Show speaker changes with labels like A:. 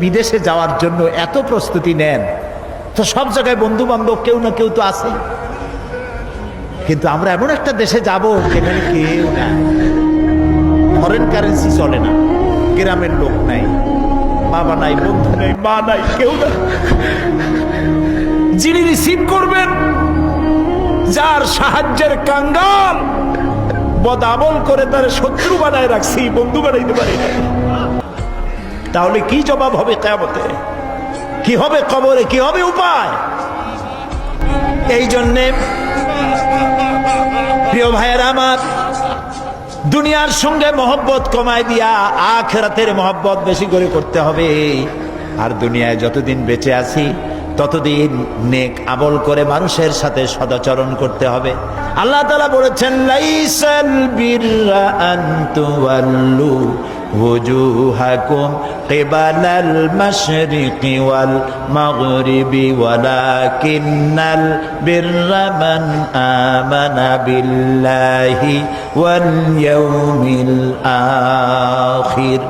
A: বিদেশে যাওয়ার জন্য এত প্রস্তুতি নেন, তো সব জায়গায় বন্ধু বান্ধব কেউ না কেউ তো আছে, কিন্তু আমরা এমন একটা দেশে যাব যেখানে কেউ না, ফরেন কারেন্সি চলে না, গ্রামের লোক নাই, বাবা নাই, বন্ধু নাই, মা নাই, কেউ না। যিনি রিসিভ করবেন, যার সাহায্যের কাঙ্গাল, বদামল করে তার শত্রু বানায় রাখছি, বন্ধু বানাইতে পারি না, তাহলে কি জবাব হবে কিয়ামতে? কি হবে কবরে? কি হবে উপায়? এই জন্যে প্রিয় ভাইয়েরা আমার, দুনিয়ার সঙ্গে মহব্বত কমায় দিয়া আখিরাতের মহব্বত বেশি করে করতে হবে। আর দুনিয়ায় যতদিন বেঁচে আছি ততদিন নেক আমল করে মানুষের সাথে সদাচরণ করতে হবে। আল্লাহ তাআলা বলেছেন, লাইসাল বিররা আন তুওয়াল্লু ওয়াজুহাকুম কিবালাল মাশরিকি ওয়াল মাগরিবি ওয়ালাকিন্নাল বিররা মান আমানা বিল্লাহি ওয়াল ইয়াউমিল আখির।